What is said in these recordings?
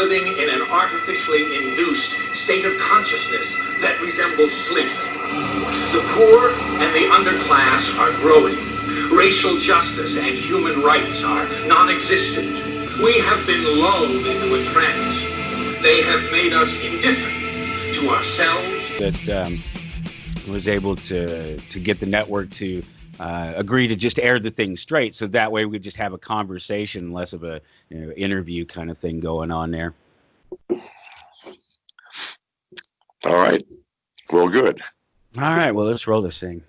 living in an artificially induced state of consciousness that resembles sleep. The poor and the underclass are growing. Racial justice and human rights are non-existent. We have been lulled into a trance. They have made us indifferent to ourselves. That was able to get the network to agree to just air the thing straight, so that way we just have a conversation, less of a interview kind of thing going on there. All right. Well, good. All right. Well, let's roll this thing.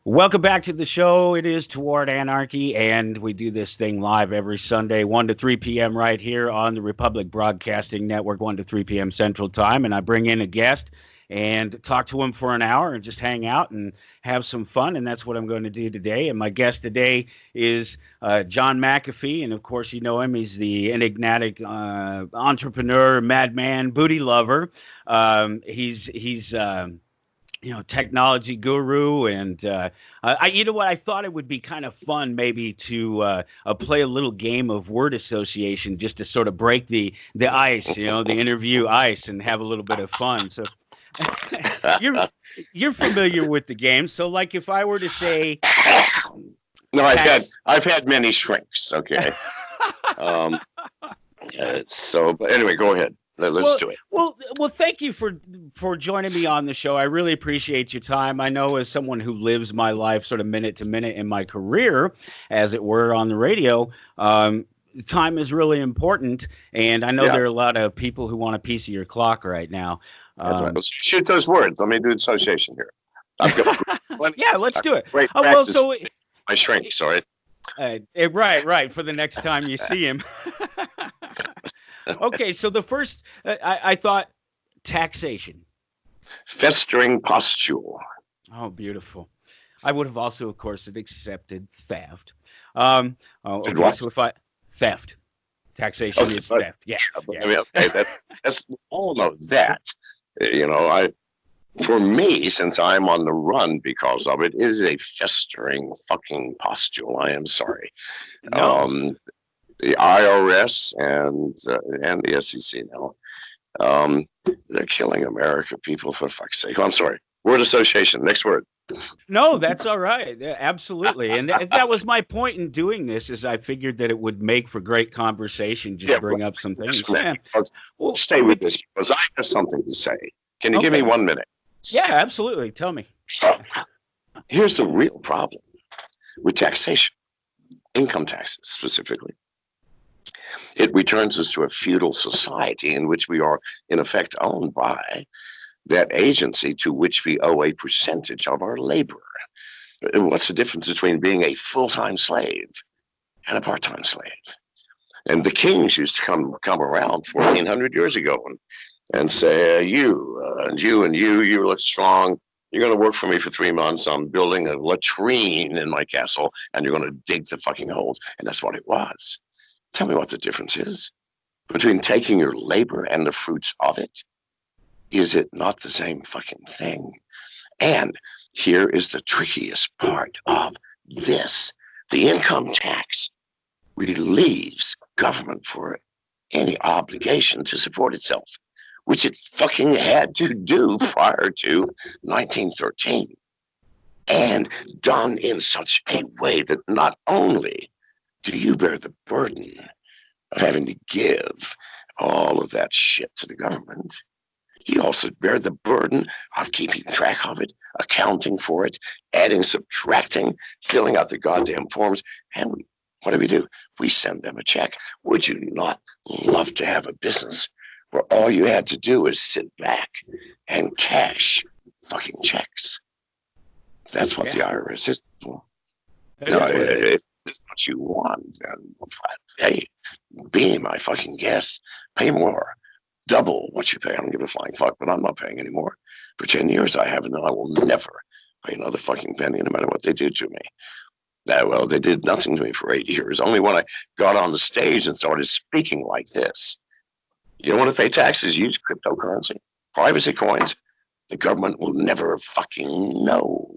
Welcome back to the show. It is Toward Anarchy, and we do this thing live every Sunday, 1 to 3 p.m. right here on the Republic Broadcasting Network, 1 to 3 p.m. Central Time. And I bring in a guest and talk to him for an hour and just hang out and have some fun. And that's what I'm going to do today. And my guest today is John McAfee. And of course, you know him. He's the enigmatic entrepreneur, madman, booty lover. He's technology guru. And you know what? I thought it would be kind of fun maybe to play a little game of word association just to sort of break the ice, the interview ice, and have a little bit of fun. So you're familiar with the game. So like if I were to say, no, I've had many shrinks. Okay. But anyway, go ahead. Let's do it. Well, thank you for joining me on the show. I really appreciate your time. I know as someone who lives my life sort of minute to minute in my career, as it were, on the radio, time is really important. And I know there are a lot of people who want a piece of your clock right now. That's right. Let's shoot those words. Let me do the association here. Yeah, let's do it. My shrink, sorry. Right. For the next time you see him. Okay, so the first, I thought, taxation. Festering pustule. Oh, beautiful. I would have also, of course, accepted theft. Theft. Taxation is theft. Yeah. I mean, okay, that's all of that. For me, since I'm on the run because of it, is a festering fucking pustule. I am sorry. No. The IRS and the SEC now, they're killing America, people, for fuck's sake. I'm sorry. Word association. Next word. No, that's all right. Yeah, absolutely. And that was my point in doing this, is I figured that it would make for great conversation, bring up some things. We'll stay with this because I have something to say. Can you give me 1 minute? Yeah, absolutely. Tell me. Here's the real problem with taxation, income taxes specifically. It returns us to a feudal society in which we are, in effect, owned by that agency to which we owe a percentage of our labor. What's the difference between being a full-time slave and a part-time slave? And the kings used to come around 1,400 years ago and say, you look strong. You're going to work for me for 3 months. I'm building a latrine in my castle, and you're going to dig the fucking holes. And that's what it was. Tell me what the difference is between taking your labor and the fruits of it. Is it not the same fucking thing? And here is the trickiest part of this. The income tax relieves government for any obligation to support itself, which it fucking had to do prior to 1913. And done in such a way that not only do you bear the burden of having to give all of that shit to the government, you also bear the burden of keeping track of it, accounting for it, adding, subtracting, filling out the goddamn forms. And what do? We send them a check. Would you not love to have a business where all you had to do is sit back and cash fucking checks? That's what the IRS is. If it's what you want, then hey, be my fucking guest. Pay more. Double what you pay. I don't give a flying fuck, but I'm not paying anymore. For 10 years I haven't, and I will never pay another fucking penny, no matter what they do to me. They did nothing to me for 8 years. Only when I got on the stage and started speaking like this. You don't want to pay taxes, use cryptocurrency, privacy coins. The government will never fucking know.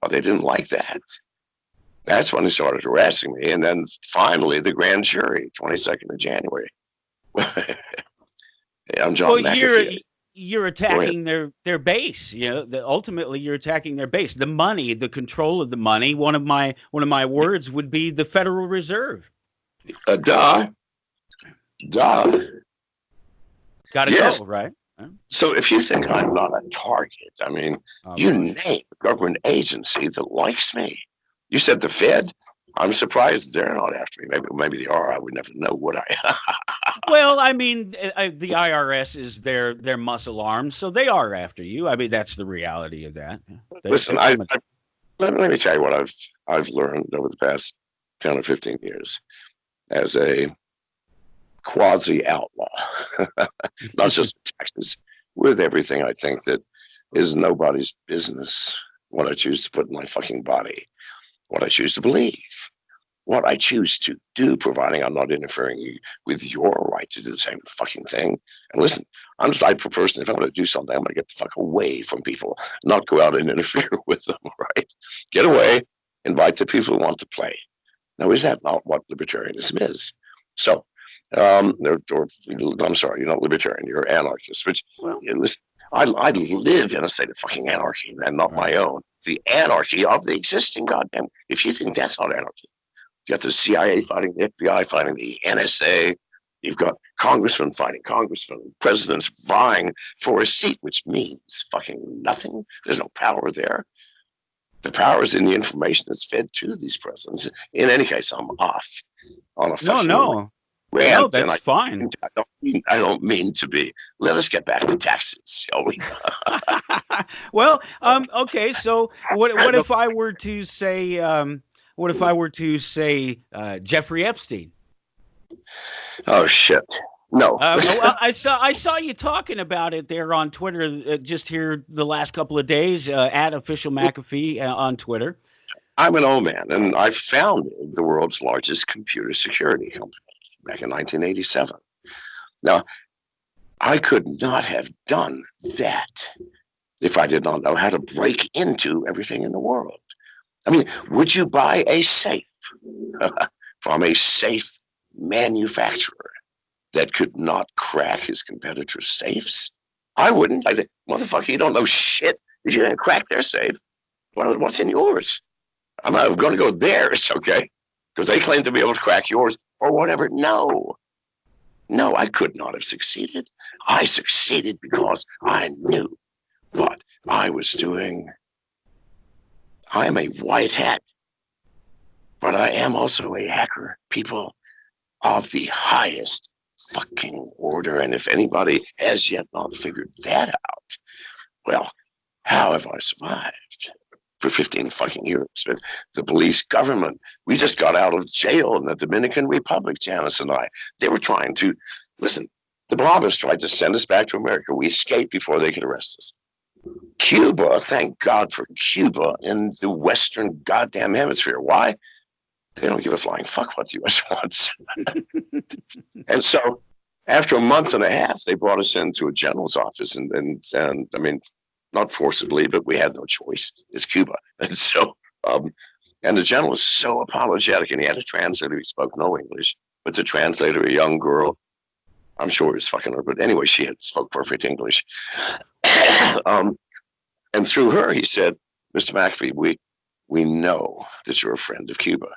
But they didn't like that. That's when they started harassing me. And then finally, the grand jury, 22nd of January, I'm John Well, McAfee. you're Go ahead. attacking their base. You know, ultimately you're attacking their base. The money, the control of the money. One of my words would be the Federal Reserve. Duh. Duh. Got to Yes. go, right? So if you think I'm not a target, I mean, Of you course. name a government agency that likes me. You said the Fed. I'm surprised they're not after me. Maybe they are. I would never know, would I? Well, I mean, the IRS is their muscle arm, so they are after you. I mean, that's the reality of that. Listen, They're coming. let me tell you what I've learned over the past 10 or 15 years as a quasi outlaw, not just with taxes, with everything I think that is nobody's business. What I choose to put in my fucking body, what I choose to believe, what I choose to do, providing I'm not interfering with your right to do the same fucking thing. And listen, I'm the type of person, if I'm going to do something, I'm going to get the fuck away from people, not go out and interfere with them, right? Get away, invite the people who want to play. Now, is that not what libertarianism is? So, I'm sorry, you're not libertarian, you're anarchist, which, Well, listen, I live in a state of fucking anarchy and not right. my own. The anarchy of the existing goddamn. If you think that's not anarchy, you got the CIA fighting the FBI, fighting the NSA. You've got congressmen fighting congressmen, presidents vying for a seat, which means fucking nothing. There's no power there. The power is in the information that's fed to these presidents. In any case, I'm off on a No, fucking no, no. rant, and That's fine. I don't mean to be. Let us get back to taxes, shall we? Well, okay. So, what if I were to say, Jeffrey Epstein? Oh shit! No. Well, I saw you talking about it there on Twitter just here the last couple of days at official McAfee on Twitter. I'm an old man, and I founded the world's largest computer security company back in 1987. Now, I could not have done that if I did not know how to break into everything in the world. I mean, would you buy a safe from a safe manufacturer that could not crack his competitors' safes? I wouldn't. I think, motherfucker, you don't know shit. If you didn't crack their safe, what's in yours? I'm not going to go theirs, okay? Because they claim to be able to crack yours or whatever. No, no, I could not have succeeded. I succeeded because I knew what I was doing. I am a white hat, but I am also a hacker, people, of the highest fucking order. And if anybody has yet not figured that out, well, how have I survived for 15 fucking years with the police government? We just got out of jail in the Dominican Republic, Janice and I. They were trying to, listen, the Bombers tried to send us back to America. We escaped before they could arrest us. Cuba, thank God for Cuba in the Western goddamn hemisphere. Why? They don't give a flying fuck what the US wants. And so after a month and a half, they brought us into a general's office. And I mean, not forcibly, but we had no choice. It's Cuba. And so, and the general was so apologetic, and he had a translator. He spoke no English, but the translator, a young girl, I'm sure he was fucking her, but anyway, she had spoke perfect English. And through her, he said, Mr. McAfee, we know that you're a friend of Cuba.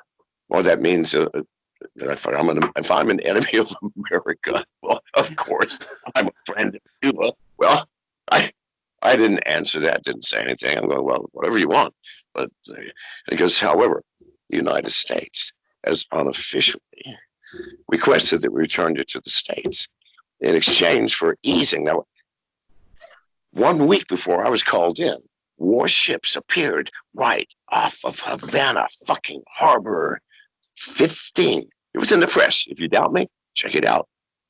Well, that means if I'm an enemy of America, well, of course, I'm a friend of Cuba. Well, I didn't answer that, didn't say anything. I'm going, well, whatever you want. But because, however, the United States has unofficially requested that we return it to the States in exchange for easing. Now, 1 week before I was called in, warships appeared right off of Havana fucking harbor. 15. It was in the press. If you doubt me, check it out.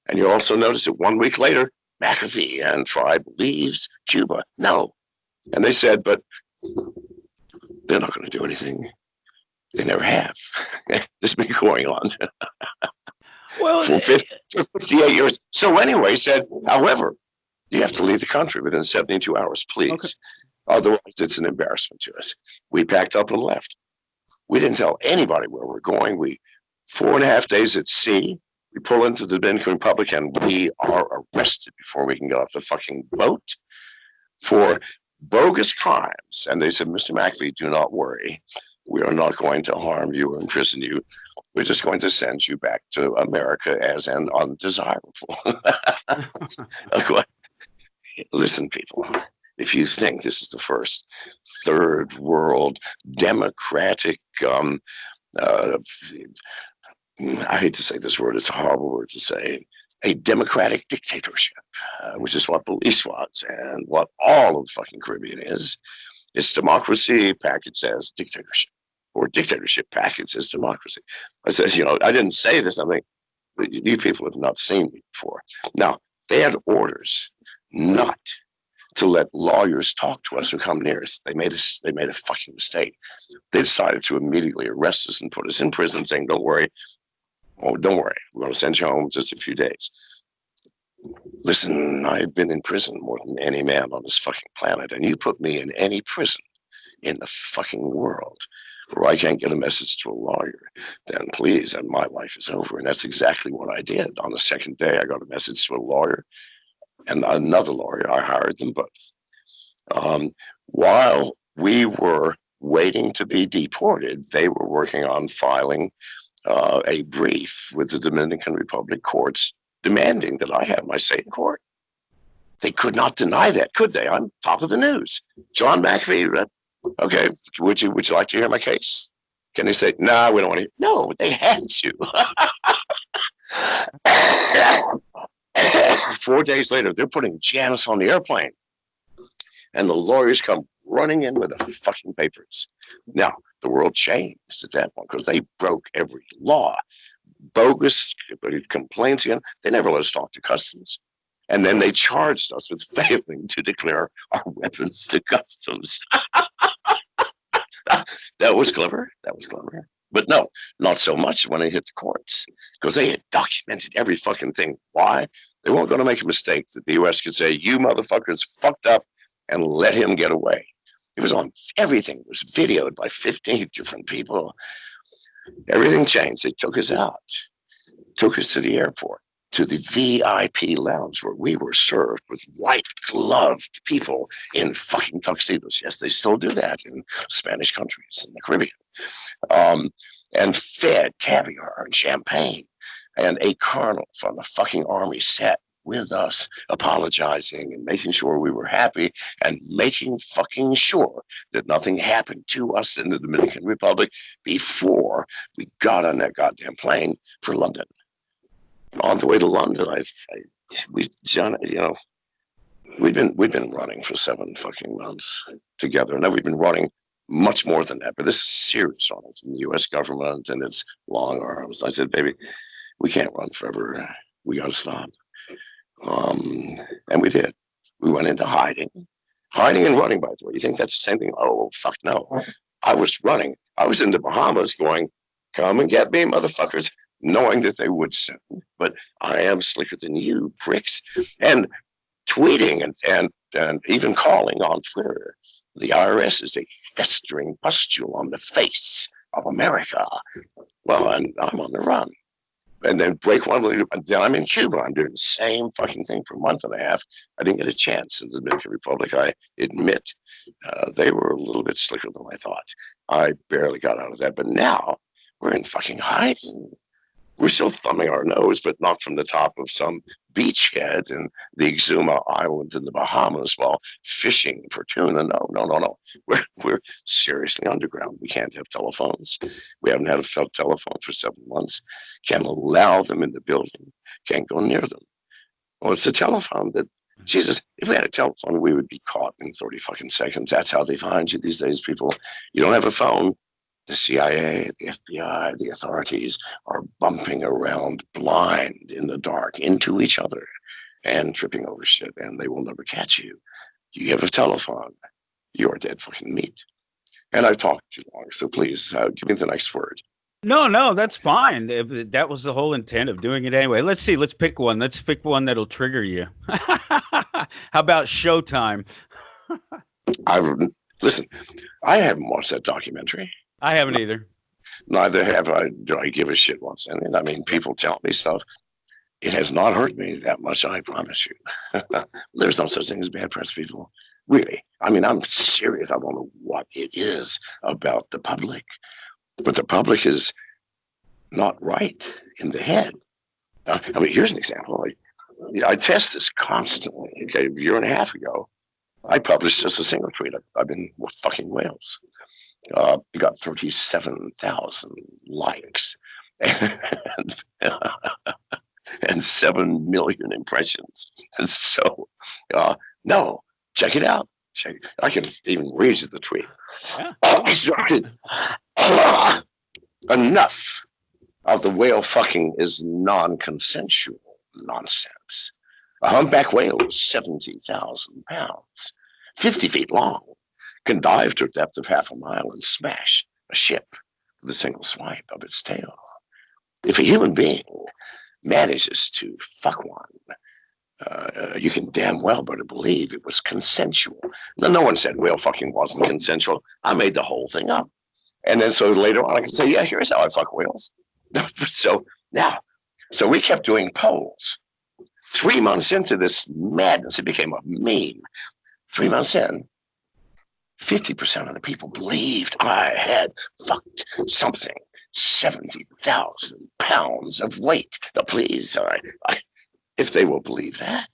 And you'll also notice that 1 week later, McAfee and tribe leaves Cuba. No. And they said, but they're not going to do anything. They never have. This has been going on Well, for 58 years. So anyway, said, however, you have to leave the country within 72 hours, please. okay. Otherwise, it's an embarrassment to us. We packed up and left. We didn't tell anybody where we're going. We 4.5 days at sea. We pull into the Dominican Republic and we are arrested before we can get off the fucking boat for bogus crimes. And they said, Mr. McAfee, do not worry. We are not going to harm you or imprison you. We're just going to send you back to America as an undesirable. Listen, people, if you think this is the first third world democratic, uh, I hate to say this word, it's a horrible word to say, a democratic dictatorship, which is what Belize was and what all of the fucking Caribbean is. It's democracy packaged as dictatorship, or dictatorship packaged as democracy. I said, I didn't say this. I mean, you people have not seen me before. Now, they had orders not to let lawyers talk to us or come near us. They made a fucking mistake. They decided to immediately arrest us and put us in prison, saying, "Don't worry, we're going to send you home in just a few days." Listen, I've been in prison more than any man on this fucking planet, and you put me in any prison in the fucking world where I can't get a message to a lawyer, then please, and my life is over. And that's exactly what I did. On the second day, I got a message to a lawyer and another lawyer. I hired them both. While we were waiting to be deported, they were working on filing a brief with the Dominican Republic courts demanding that I have my say in court. They could not deny that, could they? I'm top of the news. John McAfee, okay, would you like to hear my case? Can they say, "No, we don't want to"? No, they had to. 4 days later, they're putting Janice on the airplane. And the lawyers come running in with the fucking papers. Now, the world changed at that point because they broke every law. Bogus complaints again. They never let us talk to customs. And then they charged us with failing to declare our weapons to customs. That was clever. But no, not so much when it hit the courts, because they had documented every fucking thing. Why? They weren't going to make a mistake that the U.S. could say, "You motherfuckers fucked up," and let him get away. It was on everything. It was videoed by 15 different people. Everything changed. They took us out, took us to the airport, to the VIP lounge where we were served with white-gloved people in fucking tuxedos. Yes, they still do that in Spanish countries in the Caribbean. And fed caviar and champagne. And a colonel from the fucking army sat with us, apologizing and making sure we were happy and making fucking sure that nothing happened to us in the Dominican Republic before we got on that goddamn plane for London. On the way to London, John, we'd been running for 7 fucking months together. Now we've been running much more than that, but this is serious on it from the U.S. government and its long arms. I said, "Baby, we can't run forever. We got to stop." And we did. We went into hiding and running, by the way. You think that's the same thing? Oh, fuck no. I was running. I was in the Bahamas going, "Come and get me, motherfuckers," knowing that they would soon. But I am slicker than you, pricks. And tweeting and even calling on Twitter. The IRS is a festering pustule on the face of America. Well, and I'm on the run. And then break one, then I'm in Cuba. I'm doing the same fucking thing for a month and a half. I didn't get a chance in the Dominican Republic. I admit they were a little bit slicker than I thought. I barely got out of that. But now we're in fucking hiding. We're still thumbing our nose, but not from the top of some beachhead in the Exuma Island in the Bahamas while fishing for tuna. No. We're seriously underground. We can't have telephones. We haven't had a telephone for 7 months. Can't allow them in the building. Can't go near them. Well, it's a telephone that, Jesus, if we had a telephone, we would be caught in 30 fucking seconds. That's how they find you these days, people. You don't have a phone. The CIA, the FBI, the authorities are bumping around blind in the dark into each other and tripping over shit, and they will never catch you. You have a telephone, you're dead fucking meat. And I've talked too long, so please give me the next word. No, that's fine. That was the whole intent of doing it anyway. Let's see. Let's pick one. Let's pick one that'll trigger you. How about Showtime? Listen, I haven't watched that documentary. I haven't either. Neither do I give a shit what's in it. I mean, people tell me stuff. It has not hurt me that much, I promise you. There's no such thing as bad press, people. Really. I mean, I'm serious. I don't know what it is about the public, but the public is not right in the head. I mean, here's an example. I test this constantly. Okay, a year and a half ago, I published just a single tweet. I've been fucking whales. It got 37,000 likes and, and 7 million impressions. So, no, check it out. I can even read the tweet. Yeah. I started. Enough of the whale fucking is non-consensual nonsense. A humpback whale is 70,000 pounds, 50 feet long, can dive to a depth of half a mile and smash a ship with a single swipe of its tail. If a human being manages to fuck one, you can damn well better believe it was consensual. Now, no one said whale fucking wasn't consensual. I made the whole thing up. And then so later on I can say, yeah, here's how I fuck whales. So we kept doing polls. 3 months into this madness, it became a meme. 3 months in, 50% of the people believed I had fucked something 70,000 pounds of weight. Now, please, if they will believe that,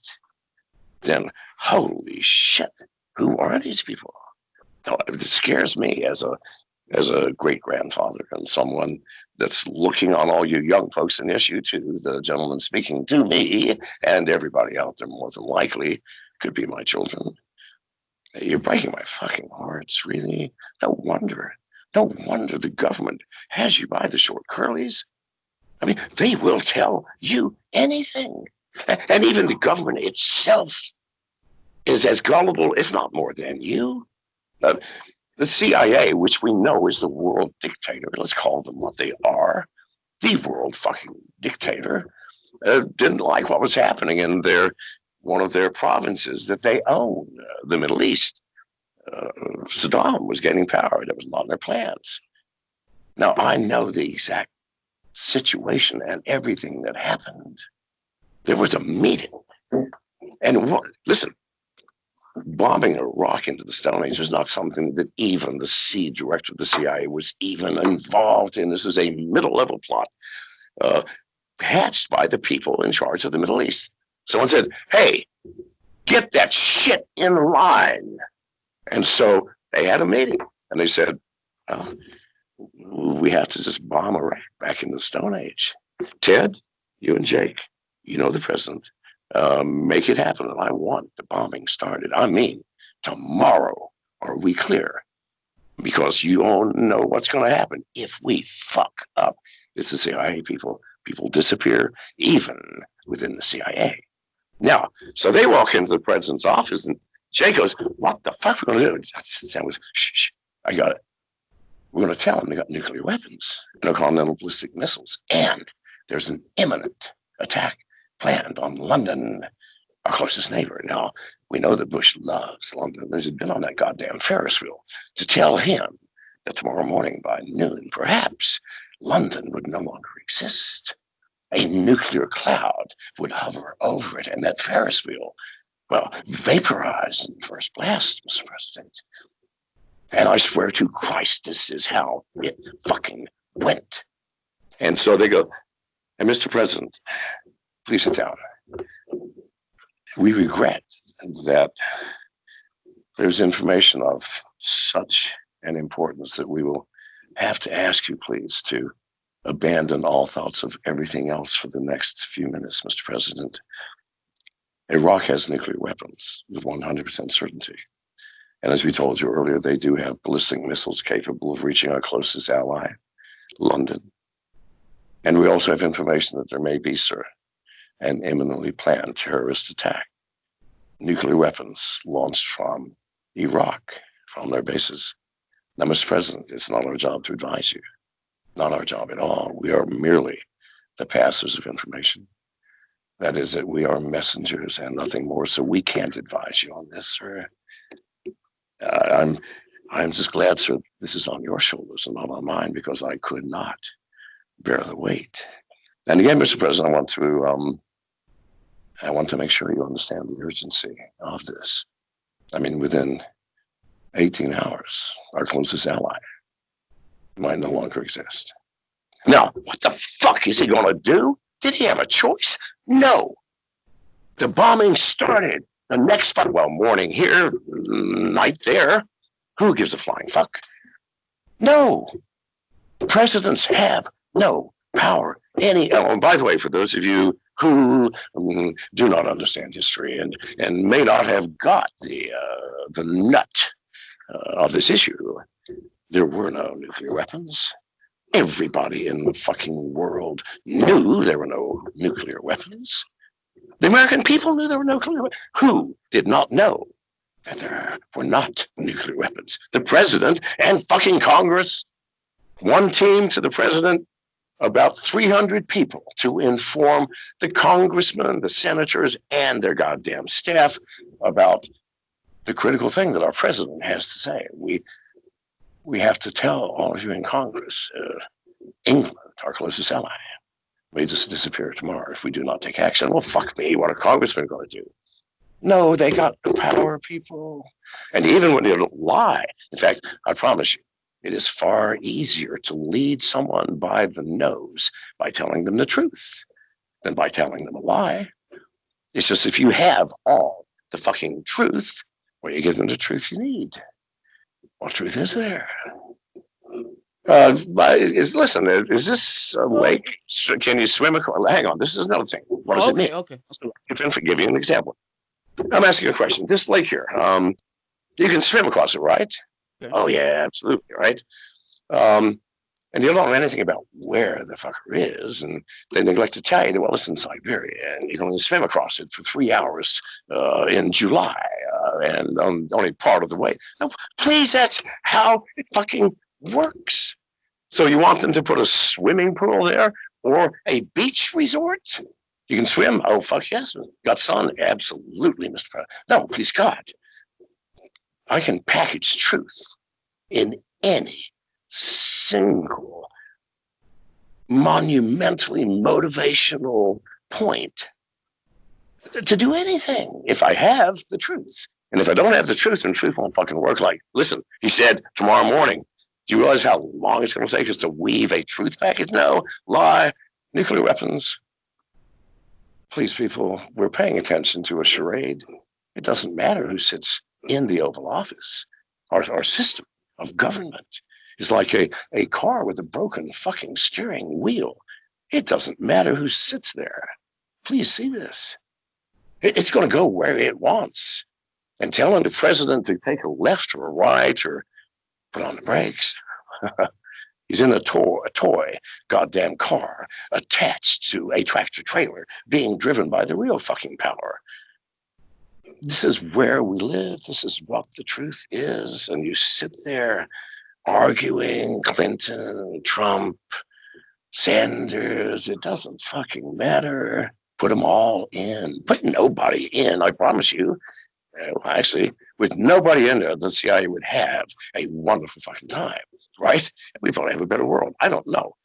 then holy shit, who are these people? It scares me as a great grandfather and someone that's looking on all you young folks in issue to the gentleman speaking to me and everybody out there more than likely could be my children. You're breaking my fucking hearts, really. No wonder the government has you by the short curlies. I mean, they will tell you anything. And even the government itself is as gullible, if not more than you. The CIA, which we know is the world dictator, let's call them what they are, the world fucking dictator, didn't like what was happening in one of their provinces that they own, the Middle East. Saddam was gaining power. That was not in their plans. Now, I know the exact situation and everything that happened. There was a meeting. And listen, bombing Iraq into the Stone Age is not something that even the director of the CIA was even involved in. This is a middle-level plot hatched by the people in charge of the Middle East. Someone said, hey, get that shit in line. And so they had a meeting, and they said, well, we have to just bomb Iraq back in the Stone Age. Ted, you and Jake, you know the president. Make it happen, and I want the bombing started. I mean, tomorrow. Are we clear? Because you don't know what's going to happen if we fuck up. It's the CIA people. People disappear, even within the CIA. Now, so they walk into the president's office, and Jay goes, what the fuck are we going to do? That was, shh, I got it. We're going to tell them they got nuclear weapons, intercontinental ballistic missiles, and there's an imminent attack planned on London, our closest neighbor. Now, we know that Bush loves London. He's been on that goddamn Ferris wheel to tell him that tomorrow morning by noon, perhaps, London would no longer exist. A nuclear cloud would hover over it, and that Ferris wheel, well, vaporize in the first blast, Mr. President. And I swear to Christ, this is how it fucking went. And so they go, and Mr. President, please sit down. We regret that there's information of such an importance that we will have to ask you, please, to abandon all thoughts of everything else for the next few minutes, Mr. President. Iraq has nuclear weapons with 100% certainty. And as we told you earlier, they do have ballistic missiles capable of reaching our closest ally, London. And we also have information that there may be, sir, an imminently planned terrorist attack. Nuclear weapons launched from Iraq, from their bases. Now, Mr. President, it's not our job to advise you. Not our job at all. We are merely the passers of information. That is that we are messengers and nothing more, so we can't advise you on this, sir. I'm just glad, sir, this is on your shoulders and not on mine, because I could not bear the weight. And again, Mr. President, I want to make sure you understand the urgency of this. I mean, within 18 hours, our closest ally might no longer exist. Now, what the fuck is he going to do? Did he have a choice? No. The bombing started. The next morning here, night there. Who gives a flying fuck? No. Presidents have no power. And by the way, for those of you who do not understand history and may not have got the nut of this issue, there were no nuclear weapons. Everybody in the fucking world knew there were no nuclear weapons. The American people knew there were no nuclear weapons. Who did not know that there were not nuclear weapons? The president and fucking Congress. One team to the president, about 300 people to inform the congressmen, the senators, and their goddamn staff about the critical thing that our president has to say. We have to tell all of you in Congress, England, our closest ally, may just disappear tomorrow if we do not take action. Well, fuck me, what are congressmen going to do? No, they got the power, people. And even when they don't lie, in fact, I promise you, it is far easier to lead someone by the nose by telling them the truth than by telling them a lie. It's just if you have all the fucking truth, well, you give them the truth you need. What truth is there? Listen, is this a lake? Can you swim across? Hang on, this is another thing. What does it mean? Okay. I'll give you an example. I'm asking you a question. This lake here, you can swim across it, right? Okay. Oh, yeah, absolutely, right? And you don't know anything about where the fucker is, and they neglect to tell you that, well, it's in Siberia, and you can only swim across it for 3 hours in July, and only part of the way. No, please, that's how it fucking works. So you want them to put a swimming pool there or a beach resort? You can swim? Oh, fuck yes. Got sun? Absolutely, Mr. President. No, please, God. I can package truth in any single monumentally motivational point to do anything if I have the truth. And if I don't have the truth, then truth won't fucking work. Like, listen, he said tomorrow morning. Do you realize how long it's going to take us to weave a truth package? No, lie, nuclear weapons. Please, people, we're paying attention to a charade. It doesn't matter who sits in the Oval Office. Our system of government is like a car with a broken fucking steering wheel. It doesn't matter who sits there. Please see this. It's going to go where it wants. And telling the president to take a left or a right or put on the brakes. He's in a toy goddamn car attached to a tractor trailer being driven by the real fucking power. This is where we live. This is what the truth is. And you sit there arguing Clinton, Trump, Sanders. It doesn't fucking matter. Put them all in. Put nobody in, I promise you. Actually, with nobody in there, the CIA would have a wonderful fucking time, right? We probably have a better world. I don't know.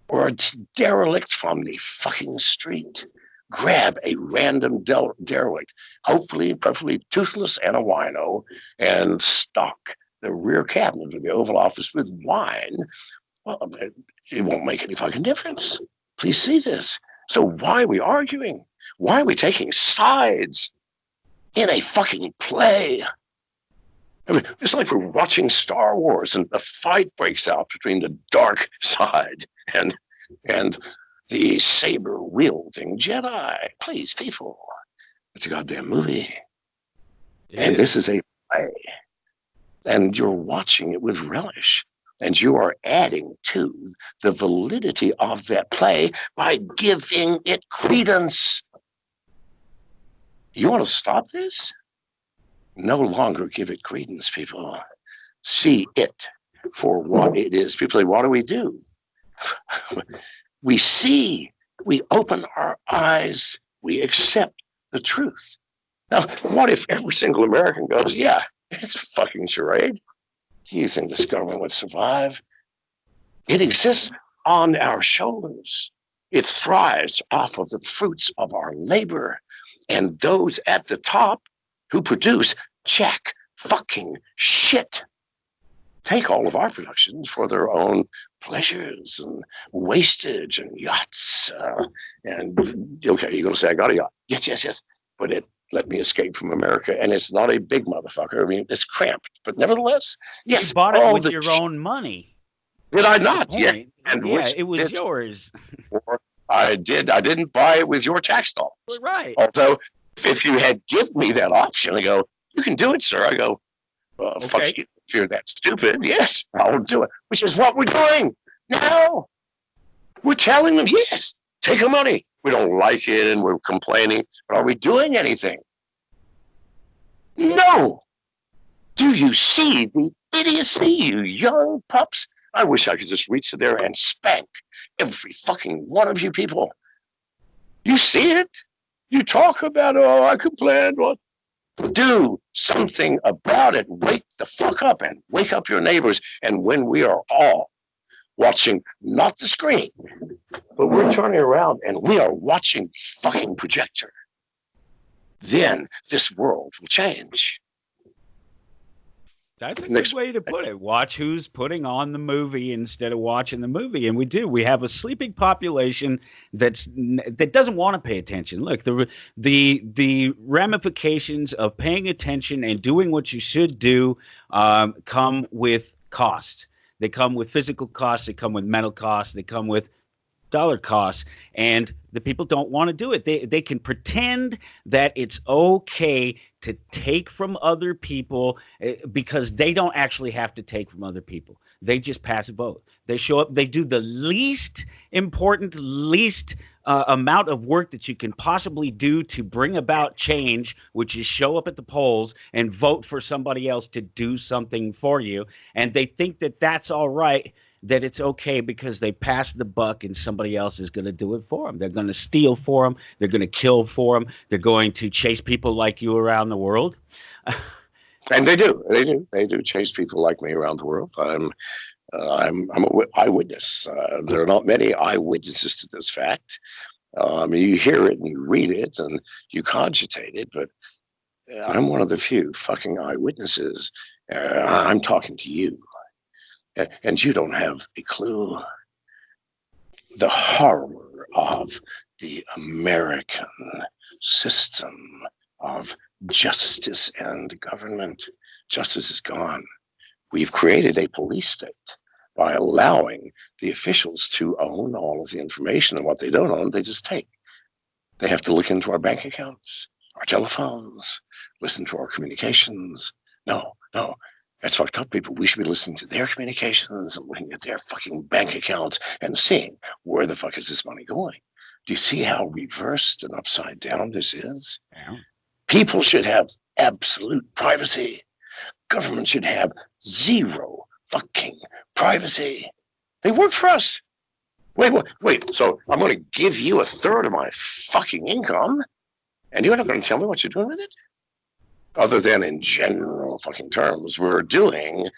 Or a derelict from the fucking street. Grab a random derelict, hopefully, preferably toothless and a wino, and stock the rear cabinet of the Oval Office with wine. Well, it won't make any fucking difference. Please see this. So why are we arguing? Why are we taking sides in a fucking play? I mean, it's like we're watching Star Wars and a fight breaks out between the dark side and the saber-wielding Jedi. Please, people, it's a goddamn movie. And this is a play. And you're watching it with relish. And you are adding to the validity of that play by giving it credence. You want to stop this? No longer give it credence, people. See it for what it is. People say, what do we do? We see, we open our eyes, we accept the truth. Now, what if every single American goes, yeah, it's a fucking charade? Do you think this government would survive? It exists on our shoulders. It thrives off of the fruits of our labor. And those at the top who produce jack fucking shit take all of our productions for their own pleasures and wastage and yachts. And okay, you're going to say, I got a yacht. Yes, yes, yes. But it let me escape from America. And it's not a big motherfucker. I mean, it's cramped. But nevertheless, yes, You bought it all with the your own money. did I That's the not? Yeah. point. And Yeah, which it was bit yours. or I did. I didn't buy it with your tax dollars. Right. Although, if you had given me that option, I go, you can do it, sir. I go, Okay. fuck you. If you're that stupid, yes, I'll do it. Which is what we're doing now. We're telling them, yes, take the money. We don't like it and we're complaining, but are we doing anything? No. Do you see the idiocy, you young pups? I wish I could just reach there and spank every fucking one of you people. You see it? You talk about, oh, I complained. Well, do something about it. Wake the fuck up and wake up your neighbors. And when we are all watching, not the screen, but we're turning around and we are watching the fucking projector, then this world will change. That's a good way to put it. Watch who's putting on the movie instead of watching the movie. And we do. We have a sleeping population that doesn't want to pay attention. Look, the ramifications of paying attention and doing what you should do come with costs. They come with physical costs. They come with mental costs. They come with dollar costs, and the people don't want to do it. They can pretend that it's okay to take from other people because they don't actually have to take from other people. They just pass a vote. They show up. They do the least important, least amount of work that you can possibly do to bring about change, which is show up at the polls and vote for somebody else to do something for you. And they think that that's all right, that it's okay because they passed the buck and somebody else is going to do it for them. They're going to steal for them. They're going to kill for them. They're going to chase people like you around the world. And they do. They do chase people like me around the world. I'm an eyewitness. There are not many eyewitnesses to this fact. You hear it and you read it and you cogitate it, but I'm one of the few fucking eyewitnesses. I'm talking to you. And you don't have a clue. The horror of the American system of justice and government. Justice is gone. We've created a police state by allowing the officials to own all of the information, and what they don't own, they just take. They have to look into our bank accounts, our telephones, listen to our communications. No, that's fucked up, people. We should be listening to their communications and looking at their fucking bank accounts and seeing where the fuck is this money going. Do you see how reversed and upside down this is? Yeah. People should have absolute privacy. Government should have zero fucking privacy. They work for us. Wait. So I'm going to give you a third of my fucking income, and you're not going to tell me what you're doing with it? Other than in general fucking terms, we're doing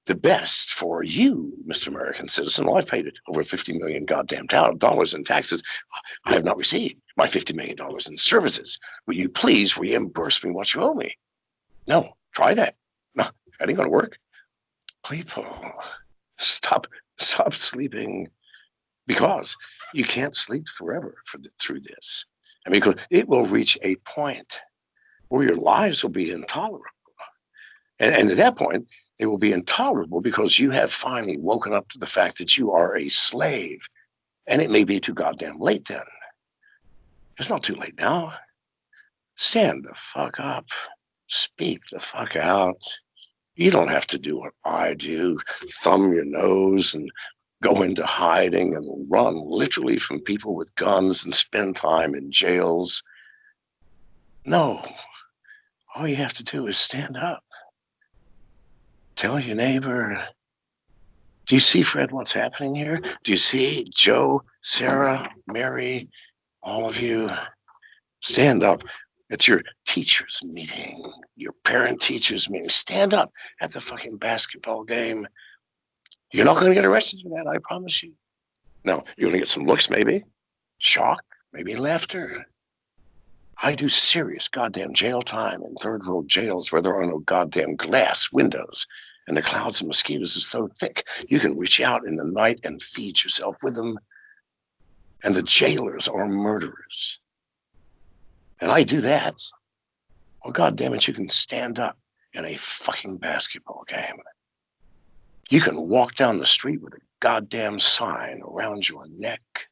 the best for you, Mr. American citizen. Well, I've paid it over $50 million goddamn dollars in taxes. I have not received my $50 million in services. Will you please reimburse me what you owe me? No, try that. No, that ain't gonna work. People, stop sleeping, because you can't sleep forever through this. I mean, it will reach a point where your lives will be intolerable. And at that point, they will be intolerable because you have finally woken up to the fact that you are a slave. And it may be too goddamn late then. It's not too late now. Stand the fuck up. Speak the fuck out. You don't have to do what I do, thumb your nose and go into hiding and run literally from people with guns and spend time in jails. No. All you have to do is stand up. Tell your neighbor, do you see, Fred, what's happening here? Do you see, Joe, Sarah, Mary, all of you? Stand up. It's your teacher's meeting, your parent-teacher's meeting. Stand up at the fucking basketball game. You're not going to get arrested for that, I promise you. No, you're going to get some looks, maybe. Shock, maybe laughter. I do serious goddamn jail time in third world jails where there are no goddamn glass windows and the clouds of mosquitoes are so thick you can reach out in the night and feed yourself with them. And the jailers are murderers. And I do that. Well, goddamn it, you can stand up in a fucking basketball game. You can walk down the street with a goddamn sign around your neck.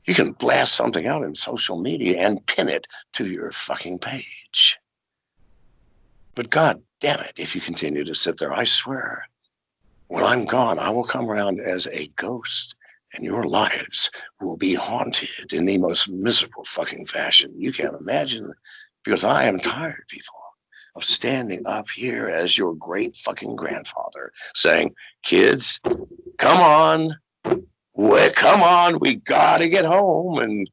You can blast something out in social media and pin it to your fucking page. But god damn it, if you continue to sit there, I swear, when I'm gone, I will come around as a ghost and your lives will be haunted in the most miserable fucking fashion you can't imagine, because I am tired, people, of standing up here as your great fucking grandfather saying, kids, come on, we gotta get home. And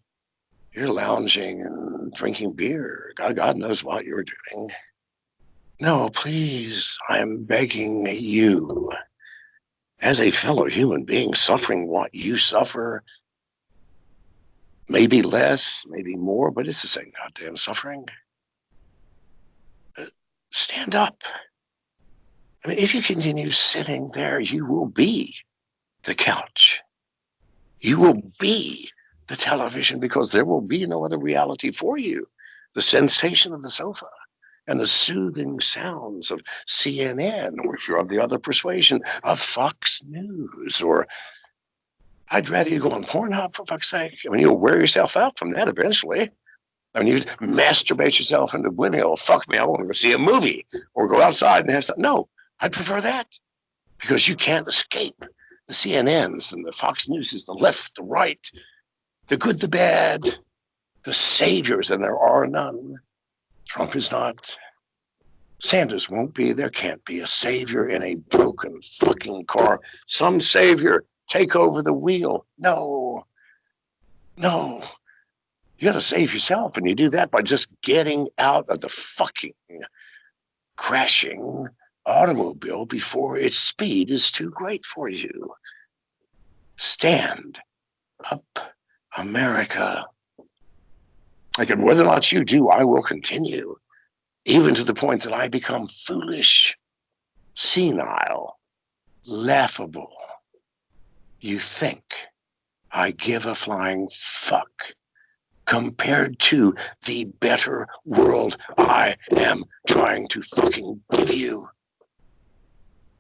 you're lounging and drinking beer. God knows what you're doing. No, please, I'm begging you, as a fellow human being suffering what you suffer, maybe less, maybe more, but it's the same goddamn suffering. Stand up. I mean, if you continue sitting there, you will be the couch. You will be the television, because there will be no other reality for you. The sensation of the sofa and the soothing sounds of CNN, or if you're of the other persuasion, of Fox News, or I'd rather you go on Pornhub, for fuck's sake. I mean, you'll wear yourself out from that eventually. I mean, you masturbate yourself into oblivion. Oh, fuck me, I want to go see a movie or go outside and have something. No, I'd prefer that, because you can't escape the CNNs and the Fox News, the left, the right, the good, the bad, the saviors, and there are none. Trump is not. Sanders won't be. There can't be a savior in a broken fucking car. Some savior take over the wheel. No. You got to save yourself, and you do that by just getting out of the fucking crashing automobile before its speed is too great for you. Stand up, America. Like, and whether or not you do, I will continue, even to the point that I become foolish, senile, laughable. You think I give a flying fuck compared to the better world I am trying to fucking give you?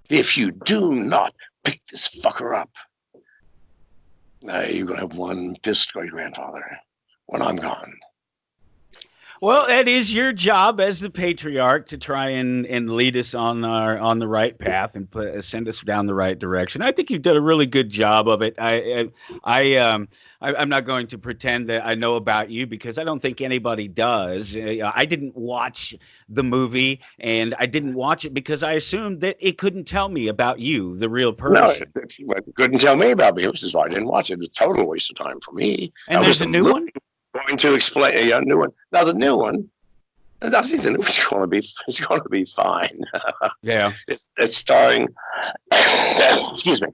If you do not pick this fucker up, you're going to have one pissed great-grandfather when I'm gone. Well, it is your job as the patriarch to try and lead us on the right path and send us down the right direction. I think you've done a really good job of it. I'm not going to pretend that I know about you, because I don't think anybody does. I didn't watch the movie, and I didn't watch it because I assumed that it couldn't tell me about you, the real person. No, it couldn't tell me about me, which is why I didn't watch it. It's a total waste of time for me. And there's a new one? Going to explain a new one. Now the new one, I think the new one's going to be fine. Yeah, it's starring, excuse me,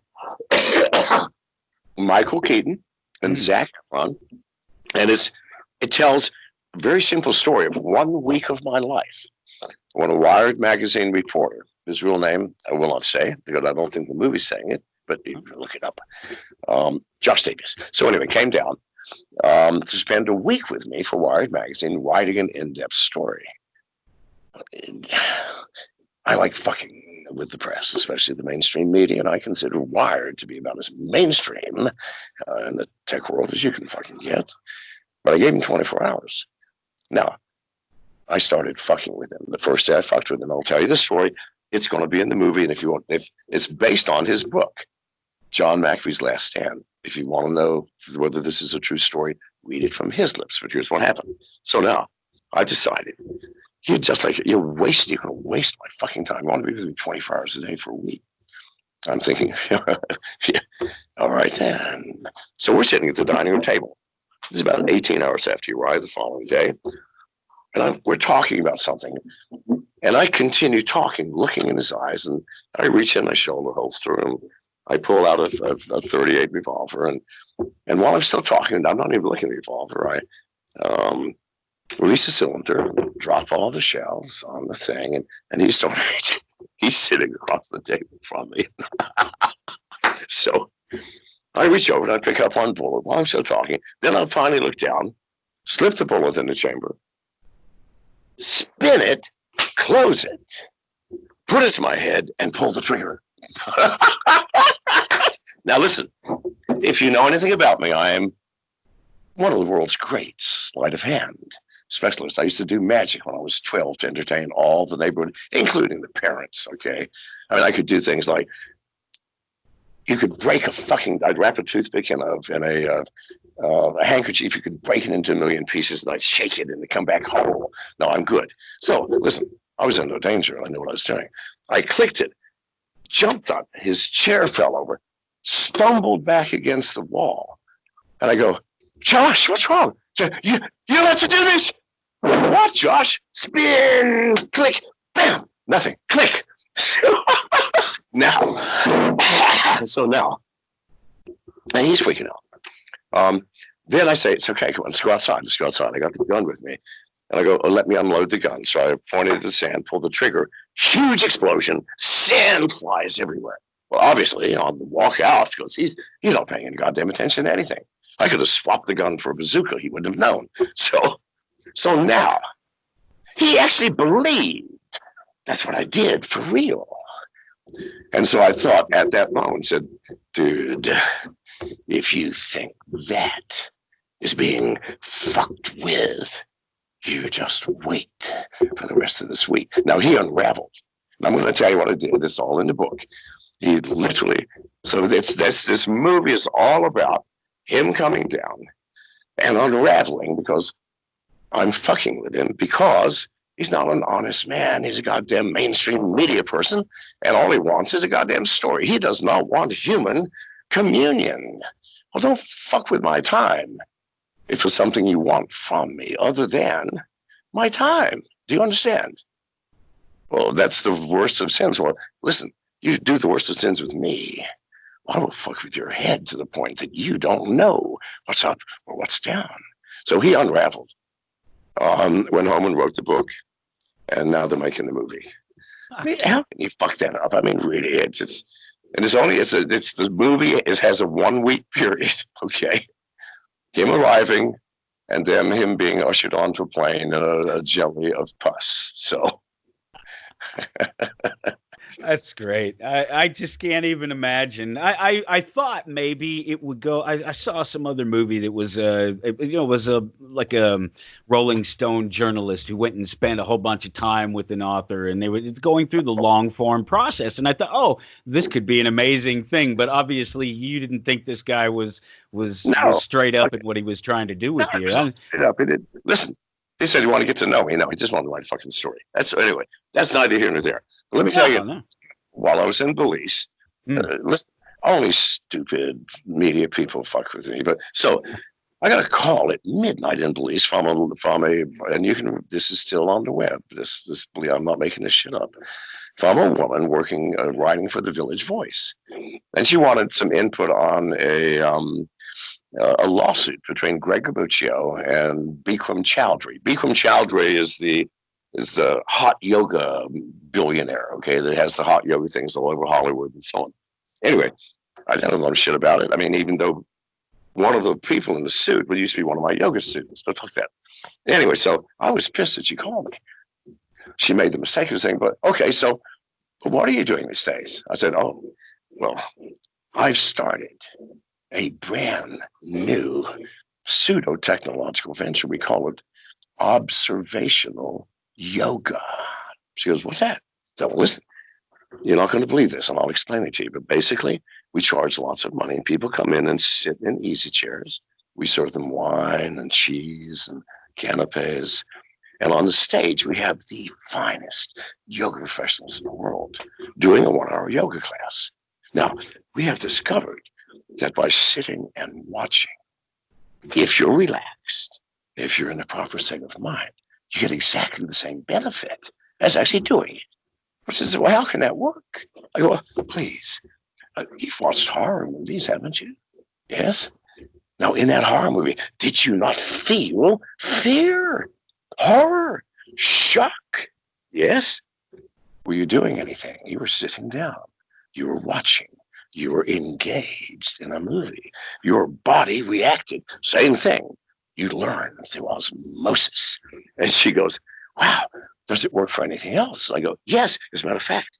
Michael Keaton and Zac Efron, and it tells a very simple story of 1 week of my life when a Wired magazine reporter, his real name I will not say because I don't think the movie's saying it, but you can look it up. Josh Davis. So anyway, came down to spend a week with me for Wired magazine, writing an in-depth story. I like fucking with the press, especially the mainstream media, and I consider Wired to be about as mainstream in the tech world as you can fucking get. But I gave him 24 hours. Now, I started fucking with him. The first day I fucked with him, I'll tell you the story. It's going to be in the movie, and if it's based on his book, John McAfee's Last Stand. If you want to know whether this is a true story, read it from his lips. But here's what happened. So now I've decided you're going to waste my fucking time. You want to be with me 24 hours a day for a week. I'm thinking, yeah, all right then. So we're sitting at the dining room table. It's about 18 hours after you arrive the following day. And we're talking about something. And I continue talking, looking in his eyes, and I reach in my shoulder holster and I pull out a 38 revolver. And while I'm still talking, I'm not even looking at the revolver, I release the cylinder, drop all the shells on the thing, and he's sitting across the table from me. So I reach over and I pick up one bullet while I'm still talking. Then I finally look down, slip the bullet in the chamber, spin it, close it, put it to my head, and pull the trigger. Now listen, if you know anything about me, I am one of the world's great sleight of hand specialists. I used to do magic when I was 12 to entertain all the neighborhood, including the parents, okay? I mean, I could do things like, you could break I'd wrap a toothpick in a handkerchief, you could break it into a million pieces, and I'd shake it and it'd come back whole. No, I'm good. So listen, I was in no danger. I knew what I was doing. I clicked it, jumped up, his chair fell over, stumbled back against the wall. And I go, Josh, what's wrong? You have to do this. What, Josh? Spin, click, bam, nothing, click. Now, and he's freaking out. Then I say, it's okay, come on, let's go outside. I got the gun with me. And I go, let me unload the gun. So I pointed at the sand, pulled the trigger, huge explosion, sand flies everywhere. Well, obviously, on the walk out, because he's not paying any goddamn attention to anything. I could have swapped the gun for a bazooka. He wouldn't have known. So now, he actually believed that's what I did for real. And so I thought at that moment, said, dude, if you think that is being fucked with, you just wait for the rest of this week. Now, he unraveled. And I'm going to tell you what I did. It's all in the book. He literally, so this movie is all about him coming down and unraveling because I'm fucking with him because he's not an honest man. He's a goddamn mainstream media person, and all he wants is a goddamn story. He does not want human communion. Well, don't fuck with my time if it's something you want from me other than my time. Do you understand? Well, that's the worst of sins. Well, listen, you do the worst of sins with me. I will fuck with your head to the point that you don't know what's up or what's down. So he unraveled, went home and wrote the book, and now they're making the movie. I mean, how can you fuck that up? I mean, really, it's the movie has a 1 week period, okay? Him arriving, and then him being ushered onto a plane in a jelly of pus. So. That's great. I just can't even imagine. I thought maybe it would go. I saw some other movie that was was like a Rolling Stone journalist who went and spent a whole bunch of time with an author, and they were going through the long form process. And I thought, oh, this could be an amazing thing. But obviously, you didn't think this guy was straight up at what he was trying to do with you. Straight up, he did. Listen, he said, "You want to get to know me?" No, he just wanted to write a fucking story. Anyway. That's neither here nor there. But let me tell you, while I was in Belize, listen, only stupid media people fuck with me. But so I got a call at midnight in Belize from a, and you can, this is still on the web. I'm not making this shit up. From a woman working, writing for the Village Voice, and she wanted some input on a lawsuit between Greg Gabuccio and Bikram Chowdhury. Bikram Chowdhury is the hot yoga billionaire, okay, that has the hot yoga things all over Hollywood and so on. Anyway, I don't know shit about it. I mean, even though one of the people in the suit used to be one of my yoga students, but fuck that. Anyway, so I was pissed that she called me. She made the mistake of saying, but okay, so what are you doing these days? I said, oh, well, I've started a brand new pseudo-technological venture. We call it Observational Yoga. She goes, what's that? I said, well, listen, you're not going to believe this, and I'll explain it to you. But basically, we charge lots of money, and people come in and sit in easy chairs. We serve them wine and cheese and canapes. And on the stage, we have the finest yoga professionals in the world doing a 1-hour yoga class. Now, we have discovered that by sitting and watching, if you're relaxed, if you're in the proper state of mind, you get exactly the same benefit as actually doing it. He says, well, how can that work? I go, well, please, you've watched horror movies, haven't you? Yes. Now, in that horror movie, did you not feel fear, horror, shock? Yes. Were you doing anything? You were sitting down. You were watching. You were engaged in a movie. Your body reacted. Same thing. You learn through osmosis. And she goes, wow, does it work for anything else? I go, yes. As a matter of fact,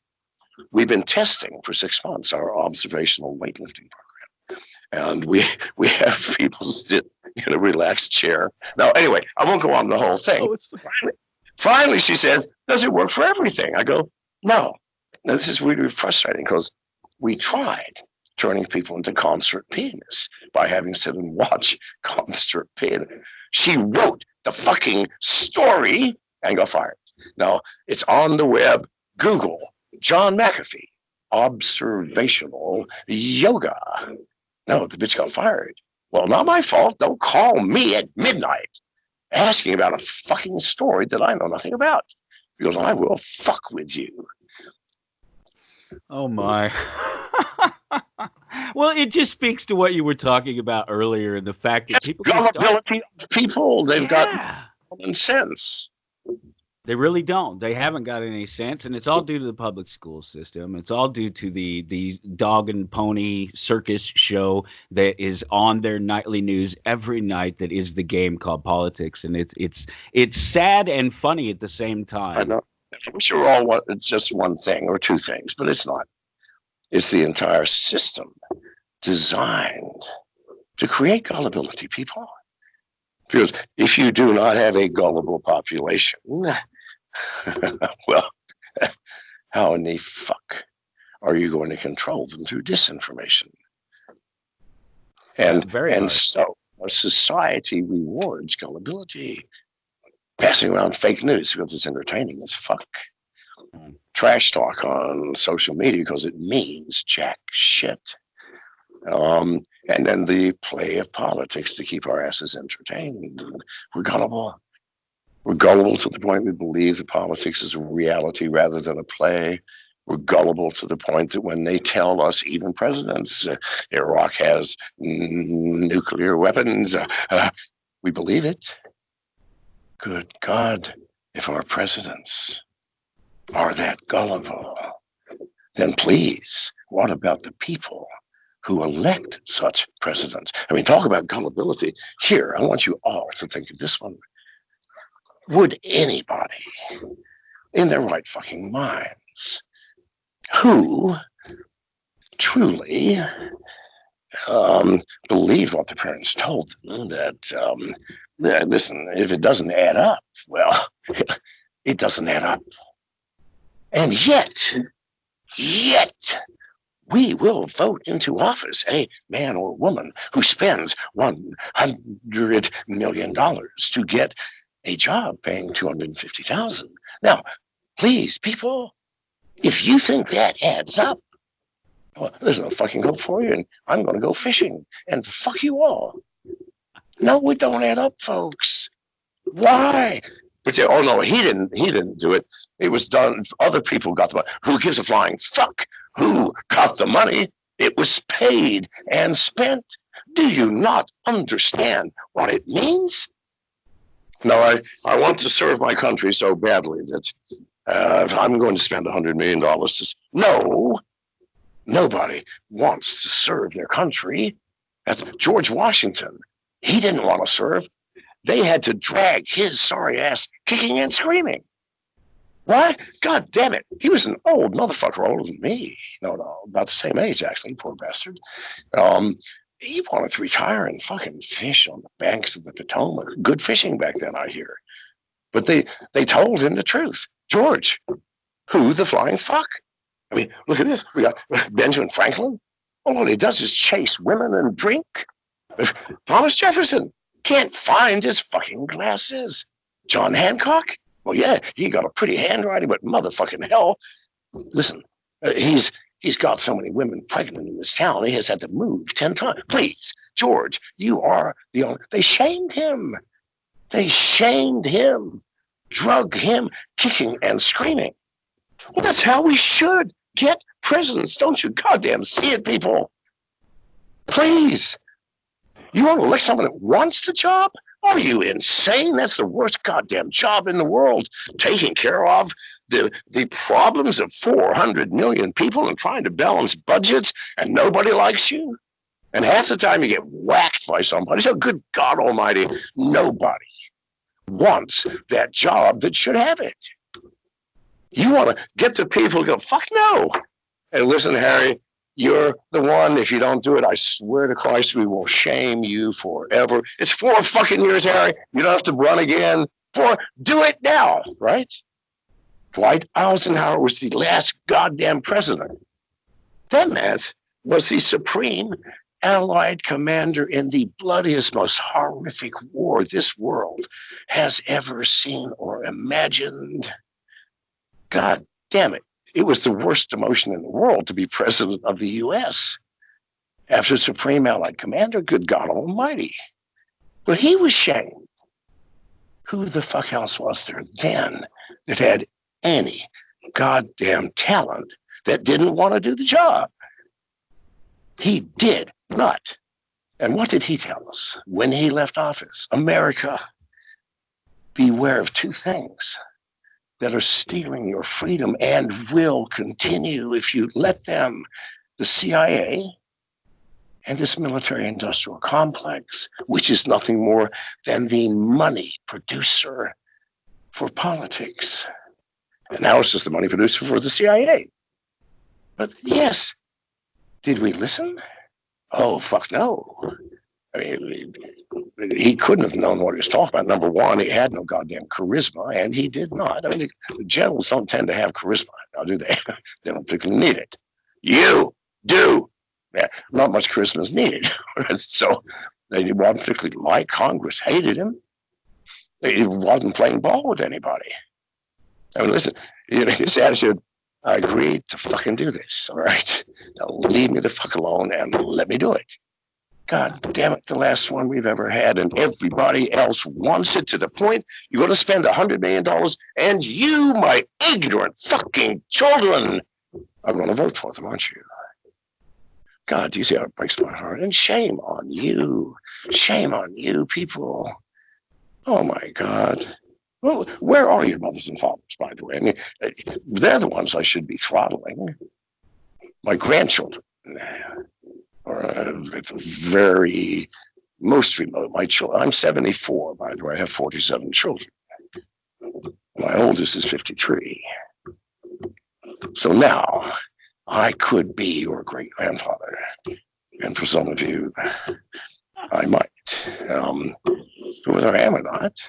we've been testing for 6 months our observational weightlifting program. And we have people sit in a relaxed chair. Now, anyway, I won't go on the whole thing. Oh, it's Finally, she said, does it work for everything? I go, no. Now, this is really frustrating because we tried turning people into concert pianists by having sit and watch concert pianists. She wrote the fucking story and got fired. Now, it's on the web. Google John McAfee, observational yoga. No, the bitch got fired. Well, not my fault. Don't call me at midnight asking about a fucking story that I know nothing about. Because I will fuck with you. Oh my. Well, it just speaks to what you were talking about earlier, and the fact that people just gullibility of people. They've got yeah. common sense. They really don't. They haven't got any sense, and it's all due to the public school system. It's all due to the dog and pony circus show that is on their nightly news every night. That is the game called politics, and it's sad and funny at the same time. I know. I'm sure all what it's just one thing or two things, but it's not. It's the entire system designed to create gullibility, people. Because if you do not have a gullible population, well, how in the fuck are you going to control them through disinformation? And so our society rewards gullibility, passing around fake news because it's entertaining as fuck. Trash talk on social media because it means jack shit. And then the play of politics to keep our asses entertained. We're gullible. We're gullible to the point we believe that politics is a reality rather than a play. We're gullible to the point that when they tell us, even presidents, Iraq has nuclear weapons, we believe it. Good God, if our presidents are that gullible, then please, what about the people who elect such presidents? I mean, talk about gullibility. Here, I want you all to think of this one. Would anybody in their right fucking minds who truly believed what the parents told them that, listen, if it doesn't add up, well, it doesn't add up. And yet, we will vote into office a man or woman who spends $100 million to get a job paying $250,000. Now, please, people, if you think that adds up, well, there's no fucking hope for you, and I'm going to go fishing, and fuck you all. No, it don't add up, folks. Why? But oh no, he didn't do it. It was done. Other people got the money. Who gives a flying fuck who got the money? It was paid and spent. Do you not understand what it means? No, I want to serve my country so badly that I'm going to spend $100 million. No, nobody wants to serve their country. That's George Washington. He didn't want to serve. They had to drag his sorry ass kicking and screaming. Why? God damn it. He was an old motherfucker, older than me. No, about the same age, actually, poor bastard. He wanted to retire and fucking fish on the banks of the Potomac. Good fishing back then, I hear. But they told him the truth. George, who the flying fuck? I mean, look at this. We got Benjamin Franklin. All he does is chase women and drink. Thomas Jefferson can't find his fucking glasses. John Hancock? Well, yeah, he got a pretty handwriting, but motherfucking hell. Listen, he's got so many women pregnant in this town, he has had to move 10 times. Please, George, you are the only. They shamed him. They shamed him. drug him kicking and screaming. Well, that's how we should get presidents. Don't you goddamn see it, people? Please. You want to elect someone that wants the job? Are you insane? That's the worst goddamn job in the world. Taking care of the problems of 400 million people and trying to balance budgets, and nobody likes you. And half the time you get whacked by somebody. So good God Almighty, nobody wants that job that should have it. You want to get the people to go, fuck no. And listen, Harry, you're the one. If you don't do it, I swear to Christ, we will shame you forever. It's 4 fucking years, Harry. You don't have to run again. Do it now, right? Dwight Eisenhower was the last goddamn president. That man was the supreme Allied commander in the bloodiest, most horrific war this world has ever seen or imagined. God damn it. It was the worst demotion in the world to be president of the U.S. after Supreme Allied Commander, good God Almighty. But he was shamed. Who the fuck else was there then that had any goddamn talent that didn't want to do the job? He did not. And what did he tell us when he left office? America, beware of 2 things that are stealing your freedom and will continue if you let them: the CIA and this military-industrial complex, which is nothing more than the money producer for politics. And now it's just the money producer for the CIA. But yes, did we listen? Oh, fuck no. I mean, he couldn't have known what he was talking about. Number one, he had no goddamn charisma, and he did not. I mean, the generals don't tend to have charisma, now do they? They don't particularly need it. You do. Yeah, not much charisma is needed. So they wasn't particularly like Congress, hated him. He wasn't playing ball with anybody. I mean, listen, his attitude, I agreed to fucking do this, all right? Now leave me the fuck alone and let me do it. God damn it, the last one we've ever had, and everybody else wants it to the point you're going to spend $100 million, and you, my ignorant fucking children, are going to vote for them, aren't you? God, do you see how it breaks my heart? And shame on you. Shame on you, people. Oh, my God. Well, where are your mothers and fathers, by the way? I mean, they're the ones I should be throttling. My grandchildren are very, most remote. My children, I'm 74, by the way. I have 47 children. My oldest is 53. So now I could be your great grandfather. And for some of you, I might. Whether I am or not,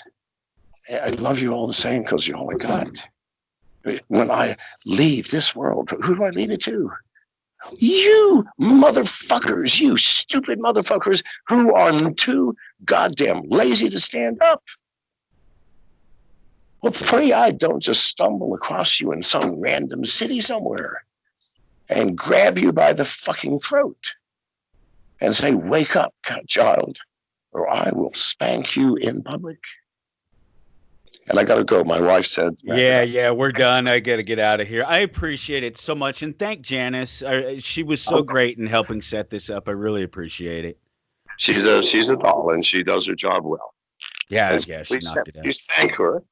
I love you all the same because you're all I got. When I leave this world, who do I leave it to? You motherfuckers, you stupid motherfuckers who are too goddamn lazy to stand up. Well, pray I don't just stumble across you in some random city somewhere and grab you by the fucking throat and say, wake up, child, or I will spank you in public. And I got to go. My wife said, Yeah, we're done. I got to get out of here. I appreciate it so much. And thank Janice. She was so great in helping set this up. I really appreciate it. She's a doll, and she does her job well. Yeah, and I guess she knocked it out. Please thank her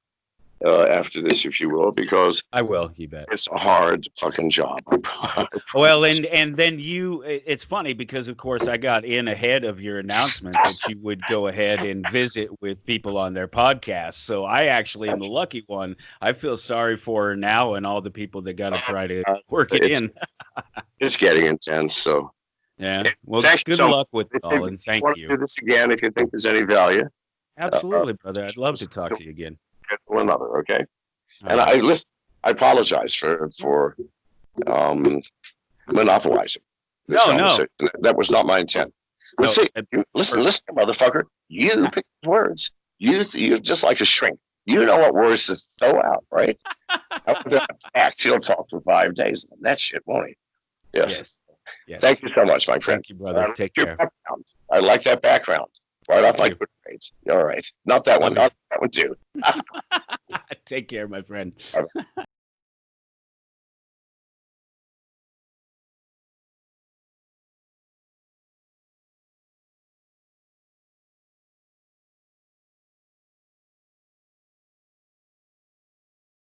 after this, if you will, because I will, you bet. It's a hard fucking job. Well, and then it's funny because, of course, I got in ahead of your announcement that you would go ahead and visit with people on their podcast. So I actually am the lucky one. I feel sorry for her now and all the people that got to try to work it in. It's getting intense, so. Yeah. Well, good luck with it all, and thank you. Do this again if you think there's any value. Absolutely, brother. I'd love to talk to you again. One another, okay? And I apologize for monopolizing this conversation. No. That was not my intent. But see, listen, motherfucker. You pick words. You're just like a shrink. You know what words to throw out, right? He'll talk for 5 days on that shit, won't he? Yes. Thank you so much, my friend. Thank you, brother. Take care. I like that background. Right off my good grades. All right. Not that one. Not that one, too. Take care, my friend.